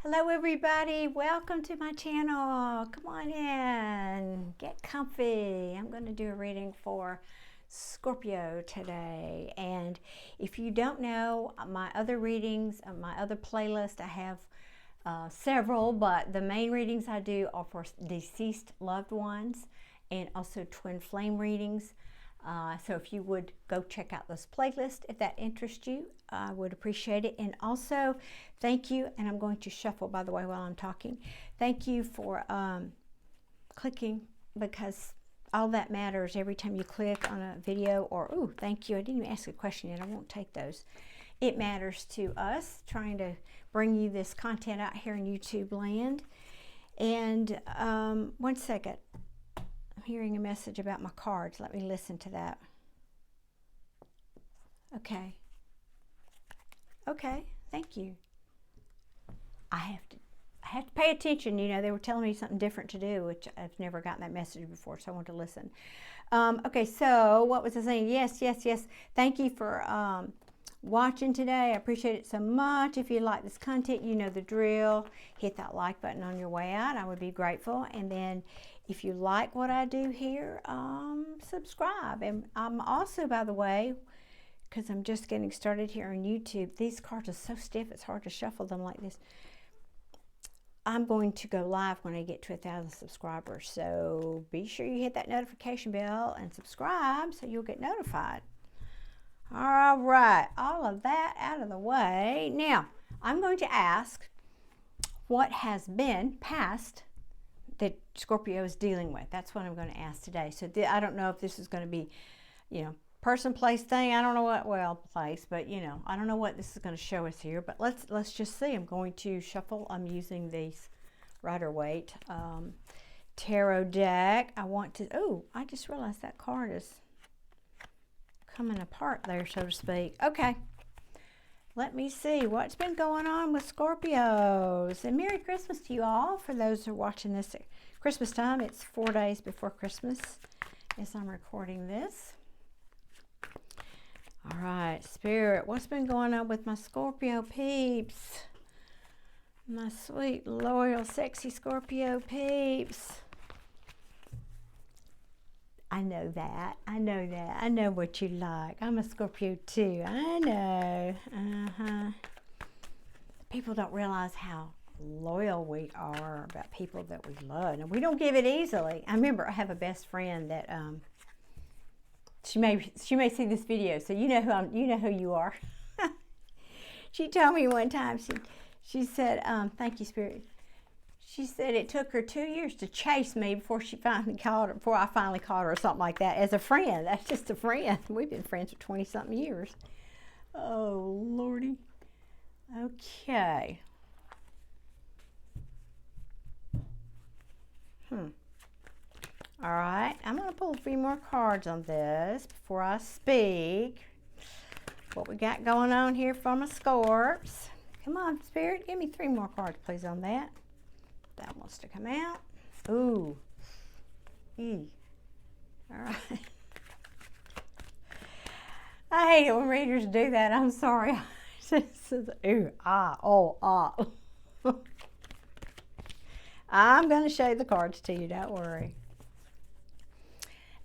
Hello everybody, welcome to my channel. Come on in, get comfy. I'm going to do a reading for Scorpio today. And if you don't know my other readings, my other playlist, I have several, but the main readings I do are for deceased loved ones and also twin flame readings. So if you would go check out this playlist if that interests you, I would appreciate it. And also thank you, and I'm going to shuffle by the way while I'm talking. Thank you for clicking, because all that matters every time you click on a video. Or oh, thank you, I didn't even ask a question yet, I won't take those. It matters to us trying to bring you this content out here in YouTube land. And one second, hearing a message about my cards. Let me listen to that. Okay, thank you. I have to pay attention. You know, they were telling me something different to do, which I've never gotten that message before, so I want to listen. Okay, so what was I saying? Yes. Thank you for watching today. I appreciate it so much. If you like this content, you know the drill. Hit that like button on your way out. I would be grateful. And then if you like what I do here, subscribe. And I'm also, by the way, because I'm just getting started here on YouTube, these cards are so stiff it's hard to shuffle them like this. I'm going to go live when I get to 1,000 subscribers, so be sure you hit that notification bell and subscribe so you'll get notified. All right, all of that out of the way. Now, I'm going to ask what has been past that Scorpio is dealing with. That's what I'm going to ask today. So I don't know if this is going to be, you know, person, place, thing. I don't know what, well, place, but you know, I don't know what this is going to show us here, but let's just see. I'm going to shuffle. I'm using these Rider-Waite tarot deck. I want to, oh, I just realized that card is coming apart there, so to speak. Okay. Let me see what's been going on with Scorpios. And Merry Christmas to you all. For those who are watching this at Christmas time, it's 4 days before Christmas as I'm recording this. All right, Spirit, what's been going on with my Scorpio peeps? My sweet, loyal, sexy Scorpio peeps. I know that. I know what you like. I'm a Scorpio too. I know. People don't realize how loyal we are about people that we love, and we don't give it easily. I remember I have a best friend that she may see this video, so you know who you are. She told me one time, she said, thank you, Spirit. She said it took her 2 years to chase me before I finally caught her, or something like that, as a friend. That's just a friend. We've been friends for 20-something years. Oh, Lordy. Okay. All right, I'm going to pull a few more cards on this before I speak. What we got going on here for my Scorps. Come on, Spirit, give me 3 more cards, please, on that. That wants to come out. Ooh. All right. I hate it when readers do that. I'm sorry. Ooh, ah, oh, ah. I'm going to show you the cards to you, don't worry.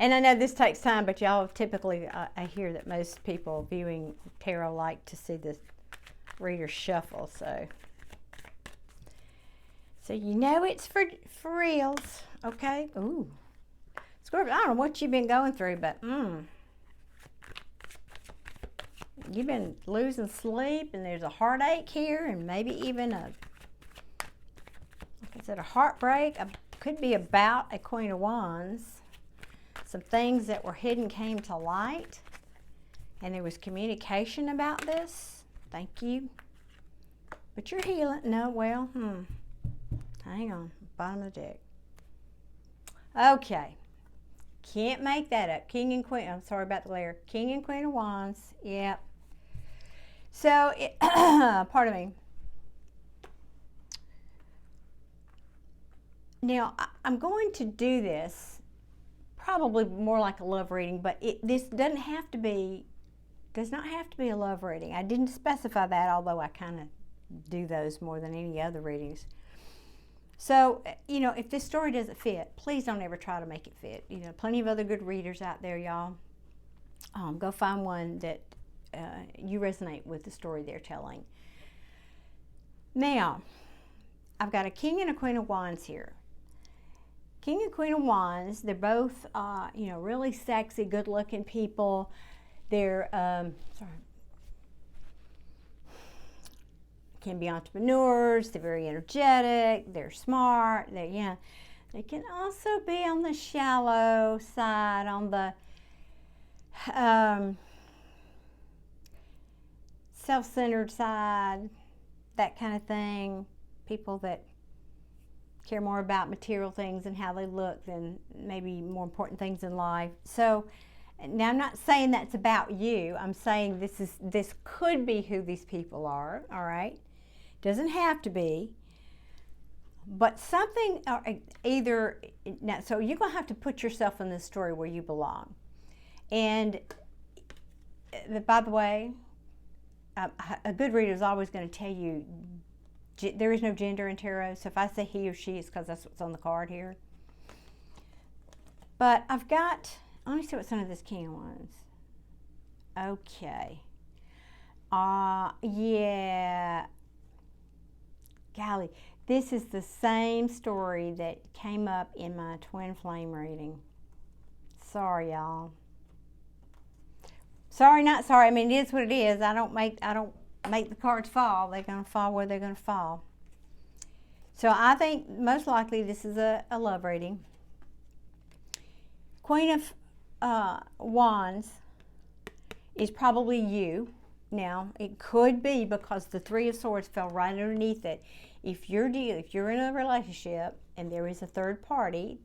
And I know this takes time, but y'all typically, I hear that most people viewing tarot like to see the reader shuffle, so you know it's for reals, okay? Ooh. Scorpio, I don't know what you've been going through, but you've been losing sleep, and there's a heartache here, and maybe even a heartbreak. Could be about a Queen of Wands. Some things that were hidden came to light, and there was communication about this. Thank you. But you're healing. No, well, hang on. Bottom of the deck. Okay. Can't make that up. King and Queen. I'm sorry about the glare. King and Queen of Wands. Yep. So, pardon me. Now, I'm going to do this probably more like a love reading, but this does not have to be a love reading. I didn't specify that, although I kind of do those more than any other readings. So, you know, if this story doesn't fit, please don't ever try to make it fit. You know, plenty of other good readers out there, y'all. Go find one that you resonate with the story they're telling. Now, I've got a King and a Queen of Wands here. King and Queen of Wands, they're both, you know, really sexy, good-looking people. They're, can be entrepreneurs. They're very energetic. They're smart. They can also be on the shallow side, on the self-centered side, that kind of thing. People that care more about material things and how they look than maybe more important things in life. So now I'm not saying that's about you. I'm saying this could be who these people are, all right? Doesn't have to be. But something, either, now, so you're going to have to put yourself in this story where you belong. And by the way, a good reader is always going to tell you there is no gender in tarot. So if I say he or she, it's because that's what's on the card here. But I've got, let me see what's under this King of Wands. Okay. Yeah. Golly, this is the same story that came up in my twin flame reading. Sorry, y'all. Sorry, not sorry. I mean, it is what it is. I don't make the cards fall. They're going to fall where they're going to fall. So I think most likely this is a love reading. Queen of Wands is probably you. Now, it could be because the Three of Swords fell right underneath it. If you're in a relationship and there is a third parties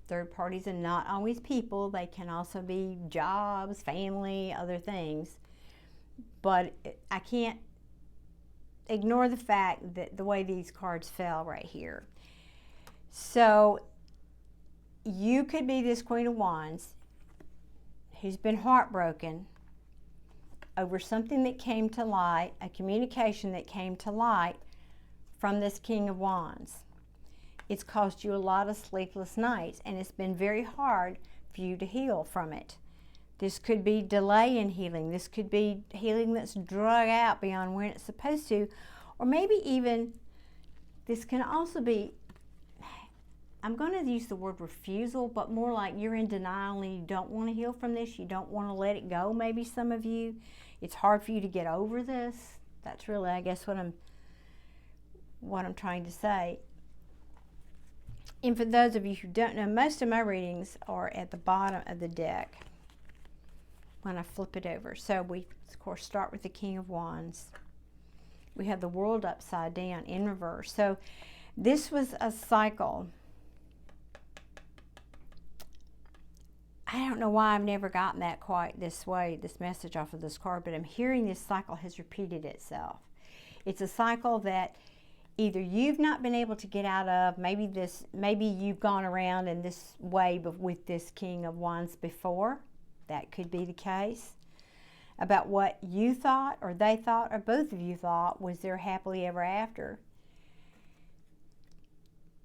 are not always people. They can also be jobs, family, other things. But I can't ignore the fact that the way these cards fell right here. So you could be this Queen of Wands who's been heartbroken over something that came to light, a communication that came to light from this King of Wands. It's caused you a lot of sleepless nights, and it's been very hard for you to heal from it. This could be delay in healing. This could be healing that's drug out beyond when it's supposed to. Or maybe even, this can also be, I'm going to use the word refusal, but more like you're in denial and you don't want to heal from this. You don't want to let it go, maybe some of you. It's hard for you to get over this. That's really, I guess, what I'm trying to say. And for those of you who don't know, most of my readings are at the bottom of the deck when I flip it over. So we, of course, start with the King of Wands. We have the World upside down in reverse. So this was a cycle. I don't know why I've never gotten that quite this way, this message off of this card, but I'm hearing this cycle has repeated itself. It's a cycle that either you've not been able to get out of, maybe you've gone around in this way with this King of Wands before. That could be the case. About what you thought, or they thought, or both of you thought was their happily ever after.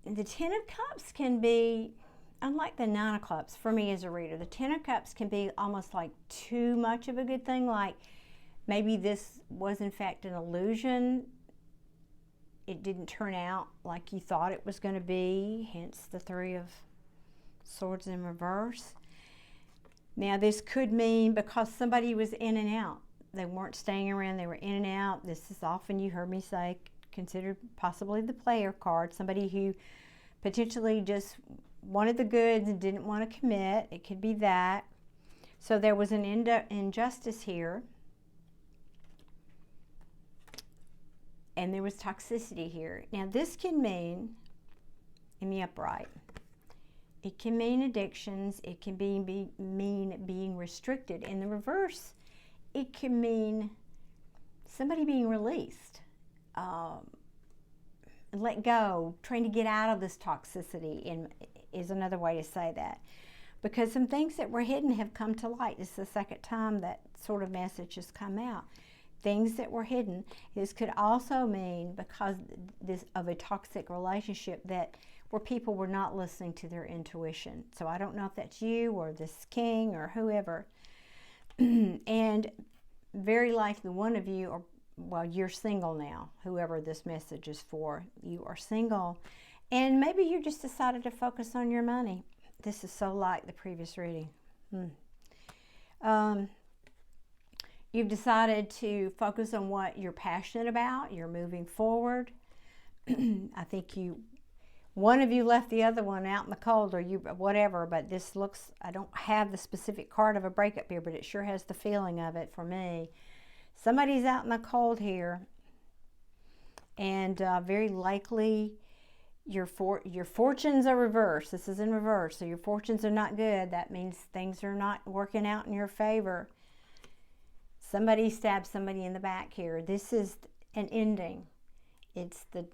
And the Ten of Cups can be, unlike the Nine of Cups, for me as a reader, the Ten of Cups can be almost like too much of a good thing, like maybe this was in fact an illusion. It didn't turn out like you thought it was going to be, hence the Three of Swords in reverse. Now this could mean because somebody was in and out. They weren't staying around, they were in and out. This is often, you heard me say, considered possibly the player card. Somebody who potentially just wanted the goods and didn't want to commit. It could be that. So there was an injustice here. And there was toxicity here. Now this can mean, in the upright, it can mean addictions. It can mean being restricted. In the reverse, it can mean somebody being released, let go, trying to get out of this toxicity is another way to say that. Because some things that were hidden have come to light. This is the second time that sort of message has come out. things that were hidden. This could also mean because this of a toxic relationship that where people were not listening to their intuition. So I don't know if that's you or this king or whoever. And very likely one of you, or well, you're single now, whoever this message is for, you are single. And maybe you just decided to focus on your money. This is so like the previous reading. You've decided to focus on what you're passionate about. You're moving forward. I think one of you left the other one out in the cold, or you, whatever, but this looks, I don't have the specific card of a breakup here, but it sure has the feeling of it for me. Somebody's out in the cold here, and very likely your fortunes are reversed. This is in reverse, so your fortunes are not good. That means things are not working out in your favor. Somebody stabbed somebody in the back here. This is an ending. It's the,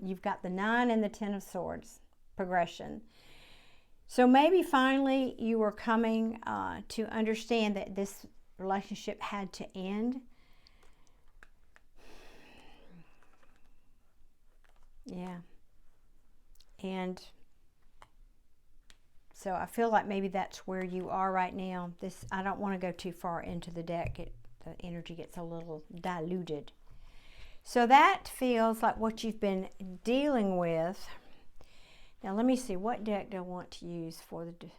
you've got the 9 and the 10 of Swords progression. So maybe finally you are coming to understand that this relationship had to end. Yeah. And so I feel like maybe that's where you are right now. I don't want to go too far into the deck. The energy gets a little diluted. So that feels like what you've been dealing with. Now let me see, what deck do I want to use for the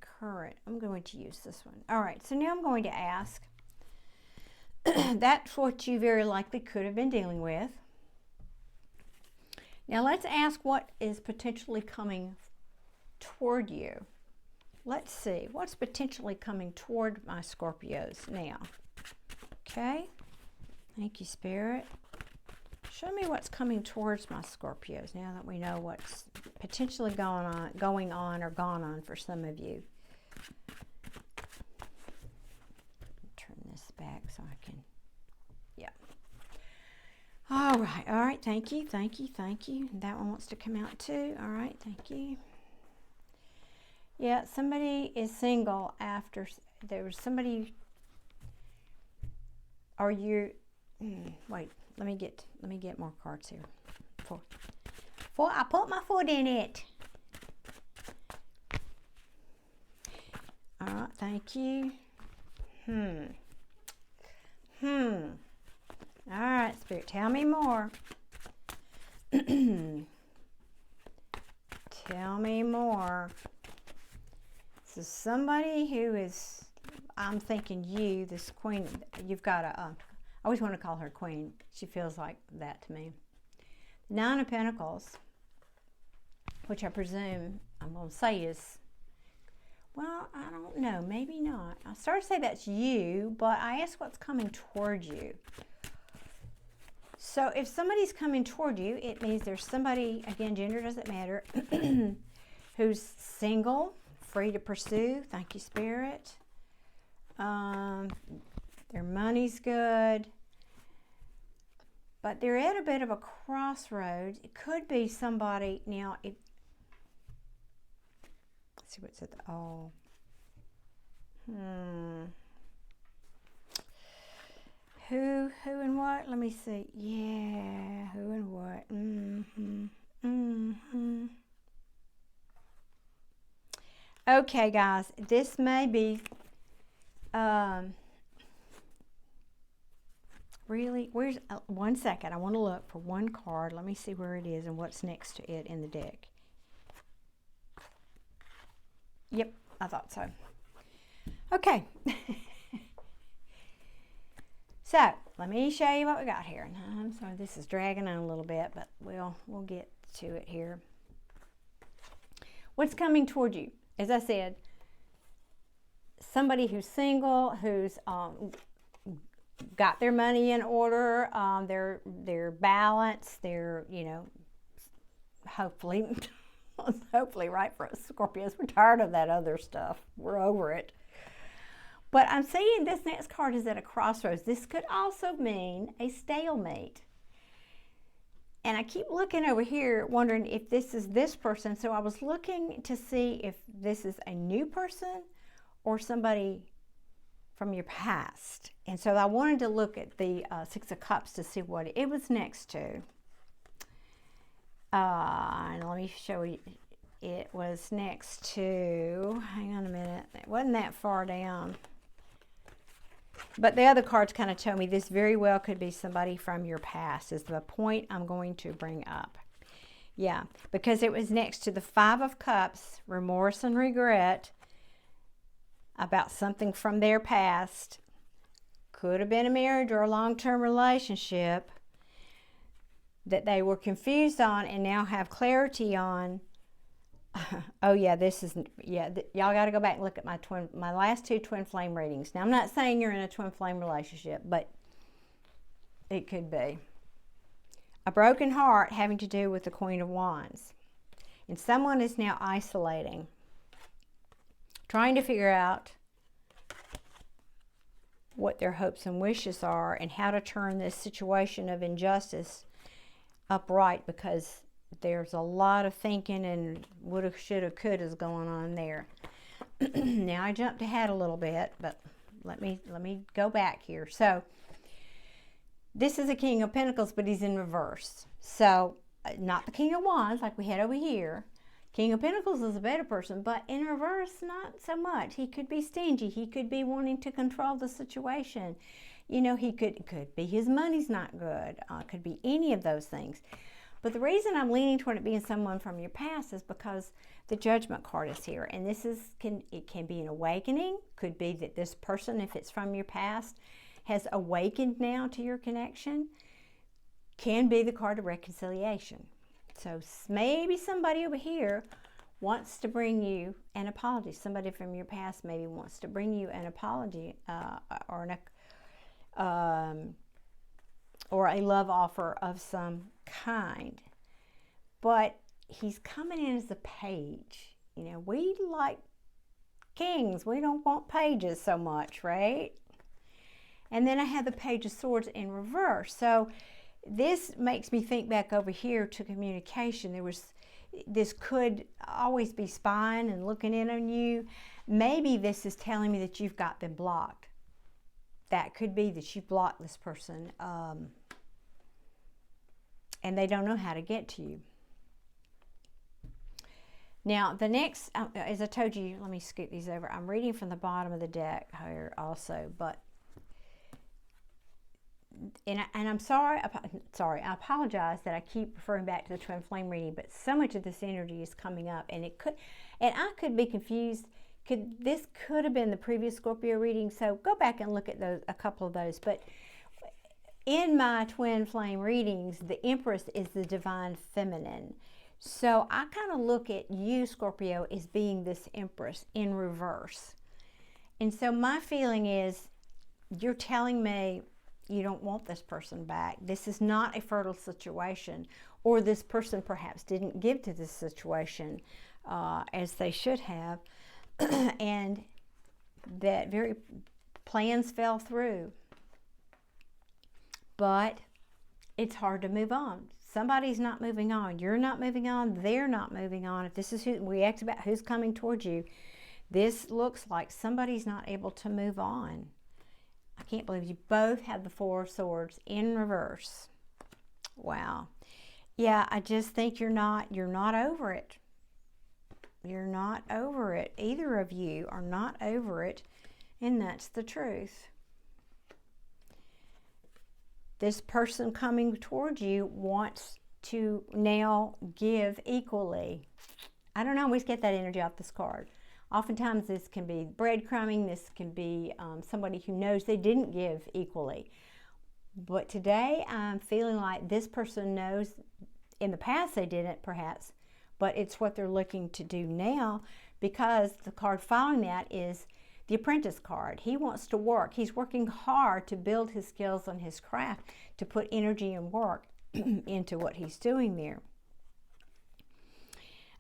current? I'm going to use this one. All right, so now I'm going to ask, that's what you very likely could have been dealing with. Now let's ask what is potentially coming toward you. Let's see, what's potentially coming toward my Scorpios now? Okay, thank you, Spirit. Show me what's coming towards my Scorpios now that we know what's potentially going on or gone on for some of you. Turn this back so I can, yeah. All right, thank you. That one wants to come out too. All right, thank you. Yeah, somebody is single after, there was somebody, are you, wait, let me get more cards here. Before I put my foot in it. All right, thank you. All right, Spirit, tell me more. Tell me more. So somebody who is, I'm thinking you, this queen, you've got I always want to call her queen. She feels like that to me. 9 of Pentacles, which I presume I'm going to say is, well, I don't know, maybe not. I started to say that's you, but I ask what's coming toward you. So if somebody's coming toward you, it means there's somebody, again, gender doesn't matter, who's single, free to pursue. Thank you, Spirit. Their money's good, but they're at a bit of a crossroads. It could be somebody, now, let's see what's at the, Who and what? Let me see. Yeah, who and what? Okay, guys, this may be, really, where's, one second, I want to look for one card. Let me see where it is and what's next to it in the deck. Yep, I thought so. Okay. So, let me show you what we got here. I'm sorry, this is dragging on a little bit, but we'll get to it here. What's coming toward you? As I said, somebody who's single, who's got their money in order, they're balanced, they're, hopefully, hopefully right for us Scorpios. We're tired of that other stuff. We're over it. But I'm seeing this next card is at a crossroads. This could also mean a stalemate. And I keep looking over here, wondering if this is this person. So I was looking to see if this is a new person or somebody from your past. And so I wanted to look at the Six of Cups to see what it was next to. And let me show you. It was next to, hang on a minute, it wasn't that far down. But the other cards kind of tell me this very well could be somebody from your past, is the point I'm going to bring up. Yeah, because it was next to the Five of Cups, remorse and regret about something from their past. Could have been a marriage or a long-term relationship that they were confused on and now have clarity on. Oh yeah, this is, yeah, y'all got to go back and look at my last two twin flame readings. Now, I'm not saying you're in a twin flame relationship, but it could be. A broken heart having to do with the Queen of Wands. And someone is now isolating, trying to figure out what their hopes and wishes are and how to turn this situation of injustice upright, because there's a lot of thinking and woulda, shoulda, coulda's going on there. Now I jumped ahead a little bit, but let me go back here. So this is a King of Pentacles, but he's in reverse. So not the King of Wands like we had over here. King of Pentacles is a better person, but in reverse, not so much. He could be stingy. He could be wanting to control the situation. You know, he could be his money's not good. Could be any of those things. But the reason I'm leaning toward it being someone from your past is because the Judgment card is here. And this is, it can be an awakening. Could be that this person, if it's from your past, has awakened now to your connection. Can be the card of reconciliation. So maybe somebody over here wants to bring you an apology. Somebody from your past maybe wants to bring you an apology or a love offer of some kind. But he's coming in as a page. You know, we like kings. We don't want pages so much, right? And then I have the Page of Swords in reverse. So this makes me think back over here to communication. This could always be spying and looking in on you. Maybe this is telling me that you've got them blocked. That could be that you blocked this person and they don't know how to get to you. Now, the next, as I told you, let me scoot these over. I'm reading from the bottom of the deck here also, but and I'm sorry, I apologize that I keep referring back to the twin flame reading, but so much of this energy is coming up, and I could be confused. This could have been the previous Scorpio reading, so go back and look at a couple of those. But in my twin flame readings, the Empress is the divine feminine. So I kind of look at you, Scorpio, as being this Empress in reverse. And so my feeling is, you're telling me you don't want this person back. This is not a fertile situation, or this person perhaps didn't give to this situation as they should have, and that very plans fell through. But it's hard to move on. Somebody's not moving on. You're not moving on. They're not moving on. If this is who we asked about, who's coming towards you, this looks like somebody's not able to move on. I can't believe you both have the Four of Swords in reverse. Wow. Yeah, I just think you're not over it. You're not over it. Either of you are not over it, and that's the truth. This person coming towards you wants to now give equally. I don't always get that energy off this card. Oftentimes this can be breadcrumbing. This can be somebody who knows they didn't give equally. But today I'm feeling like this person knows in the past they didn't, perhaps, but it's what they're looking to do now, because the card following that is the Apprentice card. He wants to work. He's working hard to build his skills on his craft, to put energy and work into what he's doing there.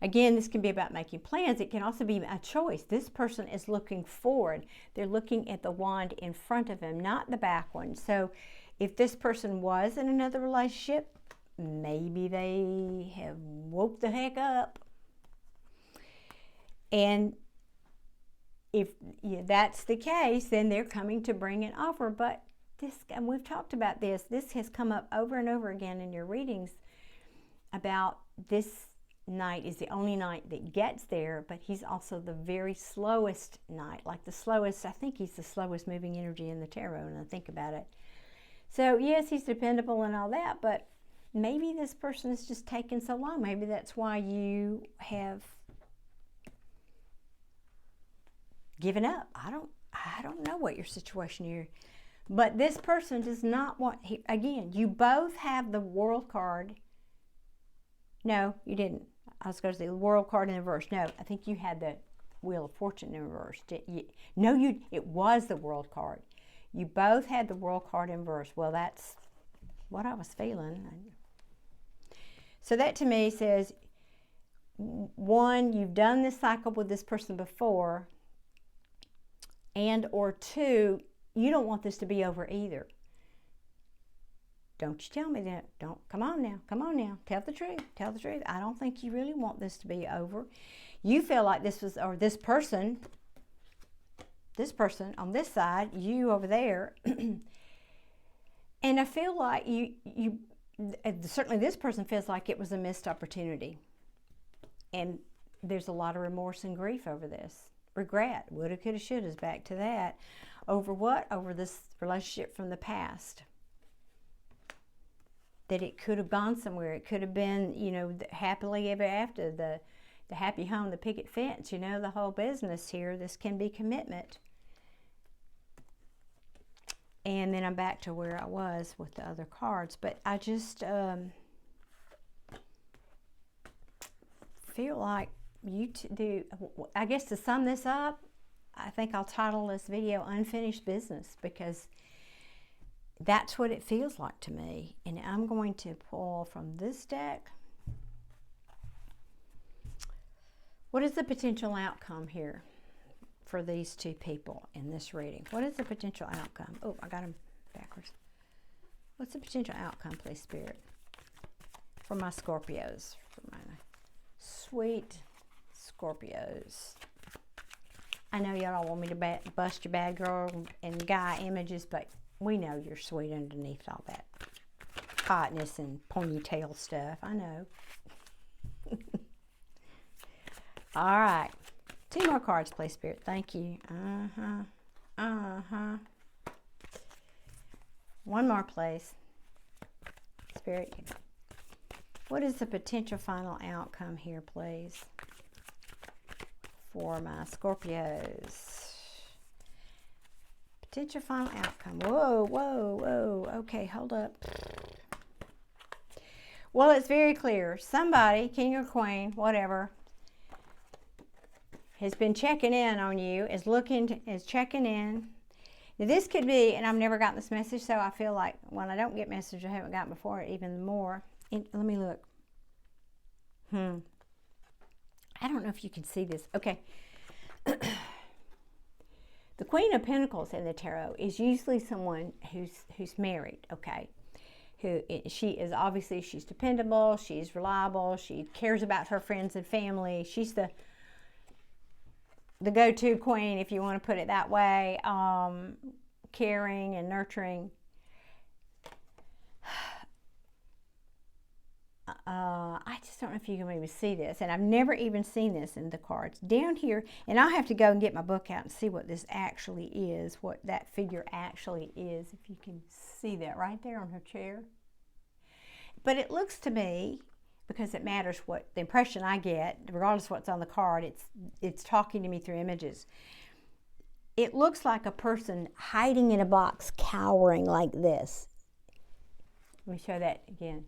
Again, this can be about making plans. It can also be a choice. This person is looking forward. They're looking at the wand in front of him, not the back one. So if this person was in another relationship, maybe they have woke the heck up. And if that's the case, then they're coming to bring an offer. But this, and we've talked about this, this has come up over and over again in your readings about this knight is the only knight that gets there, but he's also the very slowest knight, like the slowest, I think he's the slowest moving energy in the tarot, and I think about it. So yes, he's dependable and all that, but maybe this person is just taking so long. Maybe that's why you have given up. I don't know what your situation here, but this person does not want, again, you both have the World card. No, you didn't. I was going to say the World card in reverse. No, I think you had the Wheel of Fortune in reverse. No, it was the World card. You both had the World card in reverse. Well, that's what I was feeling. So that to me says, one, you've done this cycle with this person before, and or two, you don't want this to be over either. Don't you tell me that. Don't. Come on now. Come on now. Tell the truth. Tell the truth. I don't think you really want this to be over. You feel like this was, or this person on this side, you over there. And I feel like you certainly this person feels like it was a missed opportunity. And there's a lot of remorse and grief over this. Regret. Woulda, coulda, shoulda is back to that. Over what? Over this relationship from the past. That it could have gone somewhere. It could have been, you know, happily ever after, the happy home, the picket fence, you know, the whole business here. This can be commitment. And then I'm back to where I was with the other cards. But I just feel like you do, I guess to sum this up, I think I'll title this video Unfinished Business, because that's what it feels like to me. And I'm going to pull from this deck. What is the potential outcome here for these two people in this reading? What is the potential outcome? Oh, I got them backwards. What's the potential outcome, please, Spirit, for my Scorpios, for my sweet Scorpios? I know y'all don't want me to bust your bad girl and guy images, but we know you're sweet underneath all that hotness and ponytail stuff. I know. All right. 2 more cards, please, Spirit. Thank you. One more, please. Spirit. What is the potential final outcome here, please, for my Scorpios? Potential final outcome. Whoa, whoa, whoa. Okay, hold up. Well, it's very clear. Somebody, king or queen, whatever, has been checking in on you, is checking in. Now, this could be, and I've never gotten this message, so I feel like when I don't get message I haven't gotten before, even more. Let me look. I don't know if you can see this. Okay. The Queen of Pentacles in the tarot is usually someone who's married, okay? She's dependable, she's reliable, she cares about her friends and family. She's the go-to queen, if you want to put it that way, caring and nurturing. I just don't know if you can maybe see this, and I've never even seen this in the cards. Down here, and I'll have to go and get my book out and see what this actually is, what that figure actually is, if you can see that right there on her chair. But it looks to me, because it matters what the impression I get, regardless of what's on the card, it's talking to me through images. It looks like a person hiding in a box, cowering like this. Let me show that again.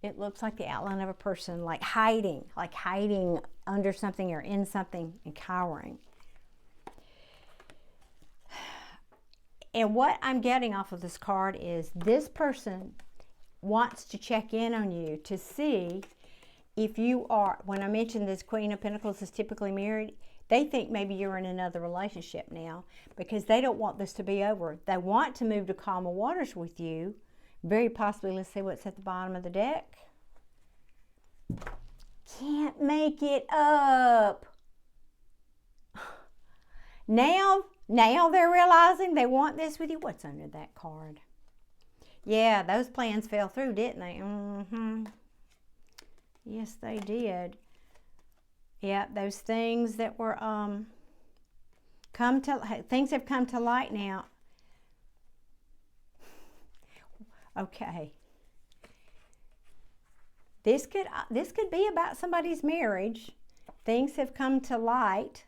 It looks like the outline of a person like hiding under something or in something and cowering. And what I'm getting off of this card is this person wants to check in on you to see if you are, when I mentioned this Queen of Pentacles is typically married, they think maybe you're in another relationship now because they don't want this to be over. They want to move to calmer waters with you. Very possibly, let's see what's at the bottom of the deck. Can't make it up. Now they're realizing they want this with you. What's under that card? Yeah, those plans fell through, didn't they? Mm-hmm. Yes, they did. Yeah, those things that were things have come to light now. Okay. This could be about somebody's marriage. Things have come to light.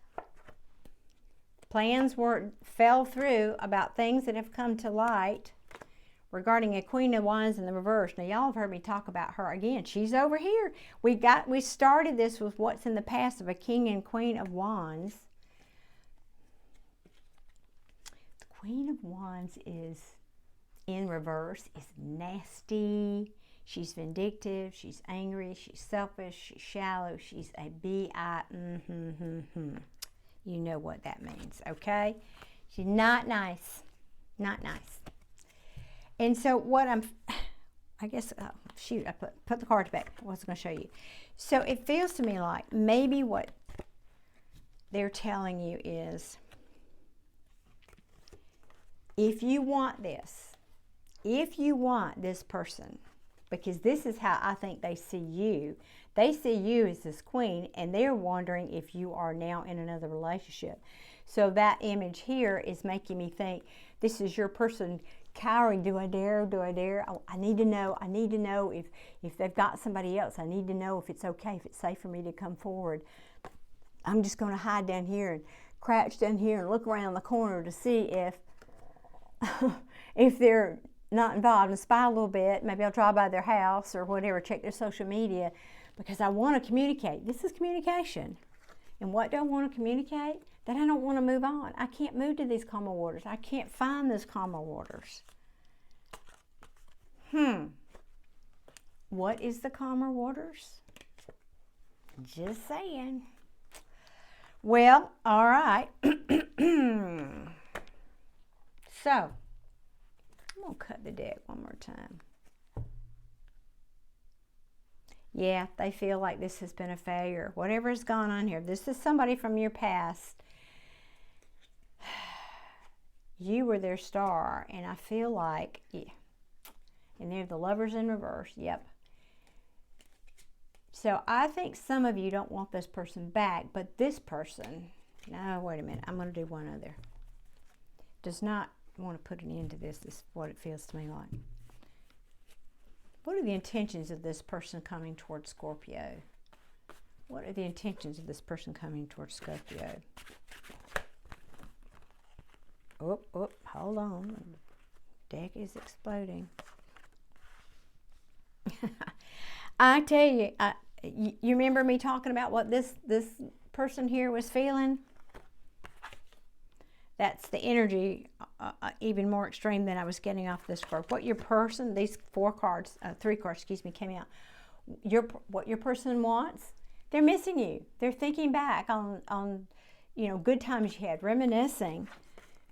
Plans fell through about things that have come to light regarding a Queen of Wands in the reverse. Now, y'all have heard me talk about her again. She's over here. We started this with what's in the past of a King and Queen of Wands. The Queen of Wands is in reverse, is nasty. She's vindictive, she's angry, she's selfish, she's shallow, she's a B-I. You know what that means, okay? She's not nice. Not nice. And so what I guess, shoot, I put the cards back. I wasn't going to show you. So it feels to me like maybe what they're telling you is, if you want this person, because this is how I think they see you. They see you as this queen, and they're wondering if you are now in another relationship. So that image here is making me think this is your person cowering. Do I dare? Do I dare? I need to know. I need to know if they've got somebody else. I need to know if it's okay, if it's safe for me to come forward. I'm just going to hide down here and crouch down here and look around the corner to see if they're not involved, and spy a little bit. Maybe I'll drive by their house or whatever, check their social media, because I want to communicate. This is communication. And what do I want to communicate? That I don't want to move on. I can't move to these calmer waters. I can't find those calmer waters. What is the calmer waters? Just saying. Well, all right. So, I'm going to cut the deck one more time. Yeah, they feel like this has been a failure. Whatever has gone on here. This is somebody from your past. You were their star, and I feel like, yeah. And they're the Lovers in reverse. Yep. So I think some of you don't want this person back, but this person, no, wait a minute. I'm going to do one other. Does not want to put an end to this. This is what it feels to me like. What are the intentions of this person coming towards Scorpio? What are the intentions of this person coming towards Scorpio? Oh, hold on. Deck is exploding. I tell you, you remember me talking about what this person here was feeling? That's the energy, even more extreme than I was getting off this card. What your person, these three cards, came out. What your person wants, they're missing you. They're thinking back on good times you had, reminiscing.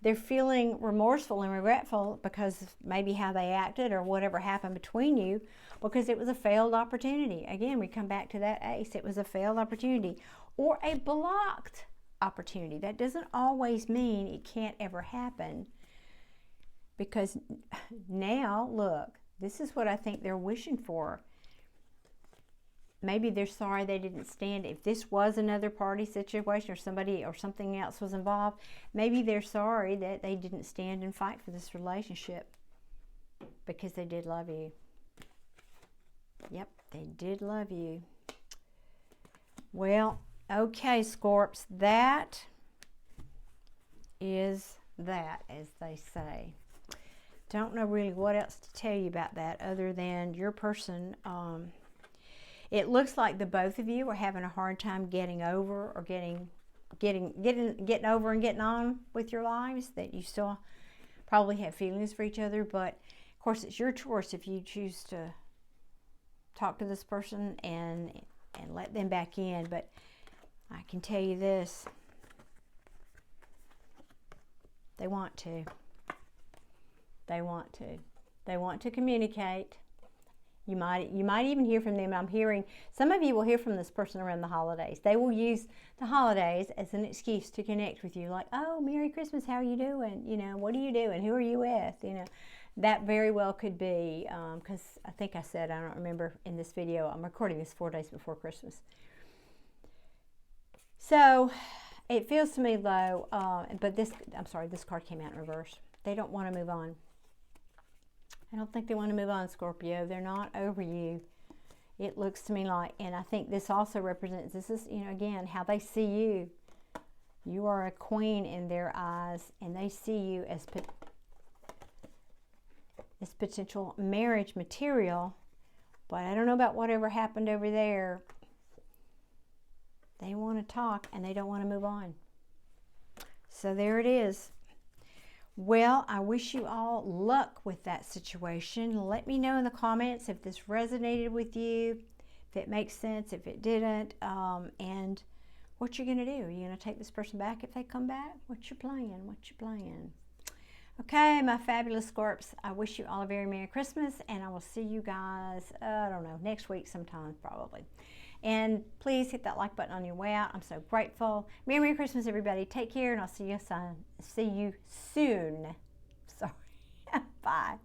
They're feeling remorseful and regretful because maybe how they acted or whatever happened between you, because it was a failed opportunity. Again, we come back to that ace. It was a failed opportunity or a blocked opportunity. That doesn't always mean it can't ever happen, because now, look, this is what I think they're wishing for. Maybe they're sorry they didn't stand. If this was another party situation or somebody or something else was involved, maybe they're sorry that they didn't stand and fight for this relationship, because they did love you. Yep, they did love you. Well, okay, Scorps, that is that, as they say. Don't know really what else to tell you about that other than your person. It looks like the both of you are having a hard time getting over or getting over and getting on with your lives. That you still probably have feelings for each other, but of course it's your choice if you choose to talk to this person and let them back in. But I can tell you this, they want to. They want to. They want to communicate. You might even hear from them. I'm hearing some of you will hear from this person around the holidays. They will use the holidays as an excuse to connect with you, like, oh, Merry Christmas, how are you doing? You know, what are you doing? Who are you with? You know, that very well could be, because I think I said, I don't remember in this video, I'm recording this 4 days before Christmas. So it feels to me low, but this card came out in reverse. They don't want to move on. I don't think they want to move on, Scorpio. They're not over you. It looks to me like, and I think this also represents, this is, you know, again, how they see you. You are a queen in their eyes, and they see you as potential marriage material. But I don't know about whatever happened over there. They want to talk, and they don't want to move on. So there it is. Well, I wish you all luck with that situation. Let me know in the comments if this resonated with you, if it makes sense, if it didn't, and what you're going to do. Are you going to take this person back if they come back? What's your plan? What's your plan? Okay, my fabulous Scorps, I wish you all a very Merry Christmas, and I will see you guys, I don't know, next week sometime probably. And please hit that like button on your way out. I'm so grateful. Merry Christmas, everybody. Take care, and I'll see you soon. Sorry. Bye.